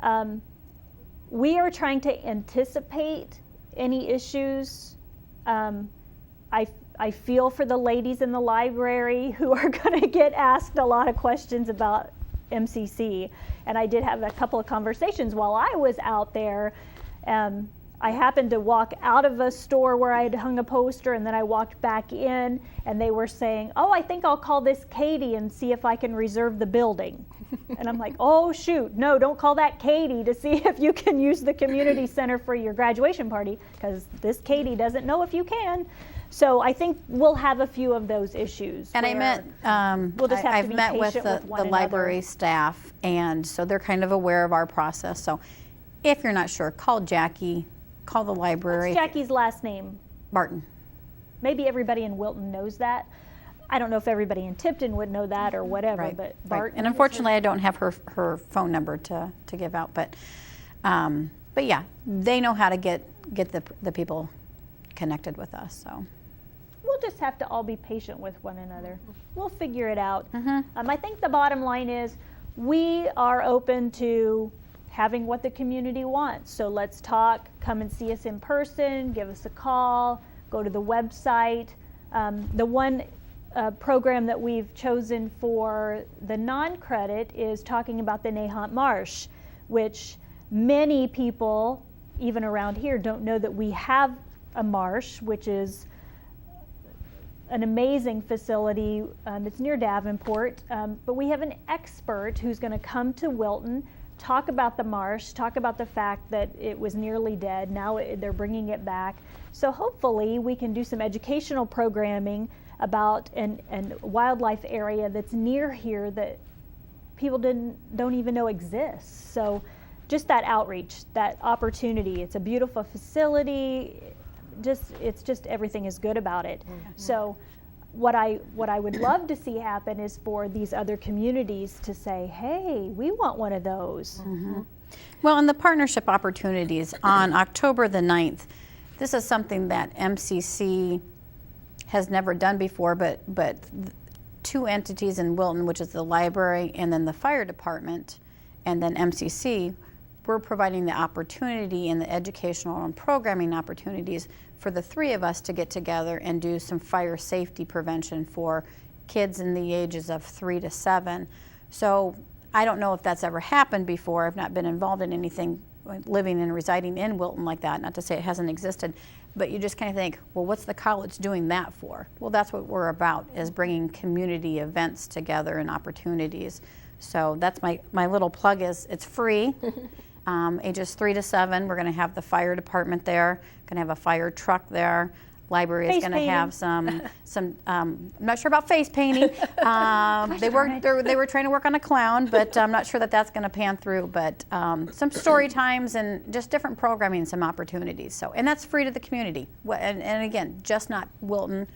We are trying to anticipate any issues. I feel for the ladies in the library who are going to get asked a lot of questions about MCC. And I did have a couple of conversations while I was out there. I happened to walk out of a store where I had hung a poster, and then I walked back in, and they were saying, oh, I think I'll call this Katie and see if I can reserve the building. And I'm like, oh, shoot, no, don't call that Katie to see if you can use the community center for your graduation party, because this Katie doesn't know if you can. So I think we'll have a few of those issues. And I've met with the library staff, and so they're kind of aware of our process. So if you're not sure, call Jackie, call the library. What's Jackie's last name? Barton. Maybe everybody in Wilton knows that. I don't know if everybody in Tipton would know that or whatever, right, but right. Barton. And unfortunately, I don't have her phone number to give out, but yeah, they know how to get the people connected with us. So we'll just have to all be patient with one another. We'll figure it out. I think the bottom line is we are open to having what the community wants. So let's talk, come and see us in person, give us a call, go to the website. The one program that we've chosen for the non-credit is talking about the Nahant Marsh, which many people, even around here, don't know that we have a marsh, which is an amazing facility. It's near Davenport, but we have an expert who's going to come to Wilton, talk about the marsh, talk about the fact that it was nearly dead. Now they're bringing it back. So hopefully we can do some educational programming about an wildlife area that's near here that people don't even know exists. So just that outreach, that opportunity. It's a beautiful facility. It's just everything is good about it. So what I would love to see happen is for these other communities to say, hey, we want one of those. Well, and the partnership opportunities on October the 9th, this is something that MCC has never done before, but two entities in Wilton, which is the library and then the fire department, and then MCC, we're providing the opportunity and the educational and programming opportunities for the three of us to get together and do some fire safety prevention for kids in the ages of 3 to 7. So I don't know if that's ever happened before. I've not been involved in anything living and residing in Wilton like that, not to say it hasn't existed, but you just kind of think, well, what's the college doing that for? Well, that's what we're about, is bringing community events together and opportunities. So that's my little plug is, it's free. Ages 3 to 7, we're going to have the fire department there, going to have a fire truck there. Library is going to have some I'm not sure about face painting. They were trying to work on a clown, but I'm not sure that that's going to pan through. But some story times and just different programming, some opportunities. So, and that's free to the community. And again, just not Wilton,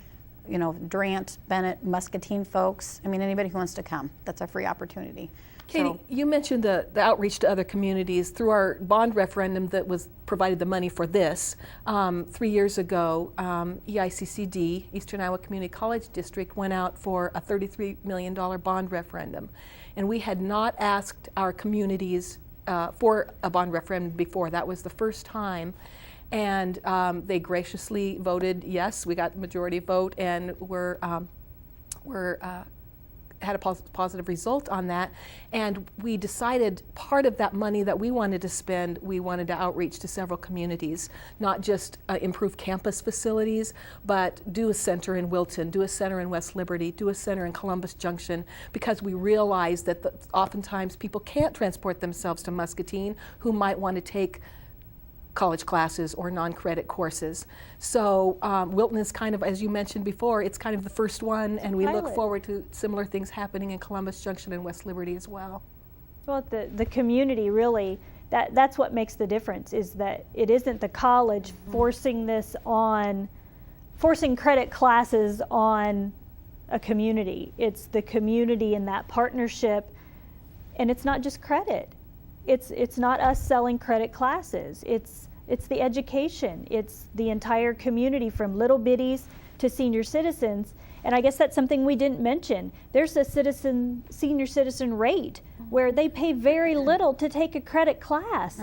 Durant, Bennett, Muscatine folks. I mean, anybody who wants to come, that's a free opportunity. Katie, you mentioned the outreach to other communities through our bond referendum that was provided the money for this. 3 years ago, EICCD, Eastern Iowa Community College District, went out for a $33 million bond referendum. And we had not asked our communities for a bond referendum before. That was the first time. And they graciously voted yes. We got the majority vote, and had a positive result on that, and we decided part of that money that we wanted to spend, we wanted to outreach to several communities, not just improve campus facilities, but do a center in Wilton, do a center in West Liberty, do a center in Columbus Junction, because we realized that oftentimes people can't transport themselves to Muscatine who might want to take college classes or non-credit courses. So Wilton is kind of, as you mentioned before, it's kind of the first one, and we look forward to similar things happening in Columbus Junction and West Liberty as well. Well, the community really, that's what makes the difference, is that it isn't the college forcing credit classes on a community. It's the community and that partnership, and it's not just credit. It's not us selling credit classes. It's the education. It's the entire community, from little bitties to senior citizens. And I guess that's something we didn't mention. There's a senior citizen rate where they pay very little to take a credit class.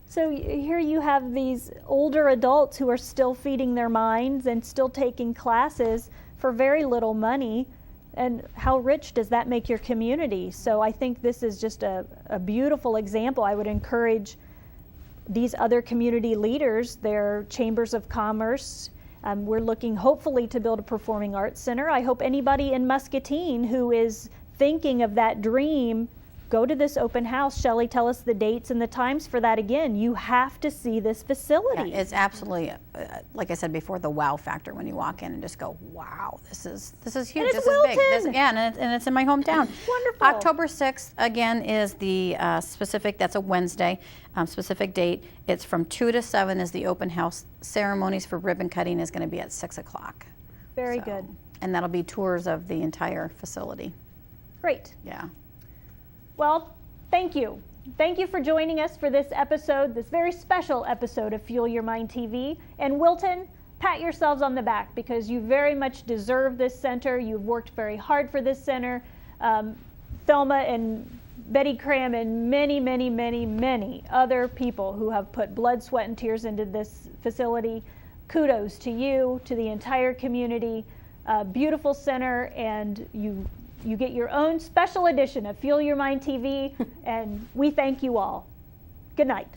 So here you have these older adults who are still feeding their minds and still taking classes for very little money. And how rich does that make your community? So I think this is just a beautiful example. I would encourage these other community leaders, their chambers of commerce. We're looking hopefully to build a performing arts center. I hope anybody in Muscatine who is thinking of that dream, go to this open house. Shelly, tell us the dates and the times for that again. You have to see this facility. Yeah, it's absolutely, like I said before, the wow factor when you walk in and just go, wow, this is huge. And it's this is big. Wilton. And it's in my hometown. Wonderful. October 6th, again, is the specific, that's a Wednesday, specific date. It's from 2 to 7 is the open house. Ceremonies for ribbon cutting is going to be at 6 o'clock. Very good. And that'll be tours of the entire facility. Great. Yeah. Well, thank you. Thank you for joining us for this episode, this very special episode of Fuel Your Mind TV. And Wilton, pat yourselves on the back because you very much deserve this center. You've worked very hard for this center. Thelma and Betty Cram and many, many, many, many other people who have put blood, sweat, and tears into this facility. Kudos to you, to the entire community. Beautiful center, and you get your own special edition of Fuel Your Mind TV, and we thank you all. Good night.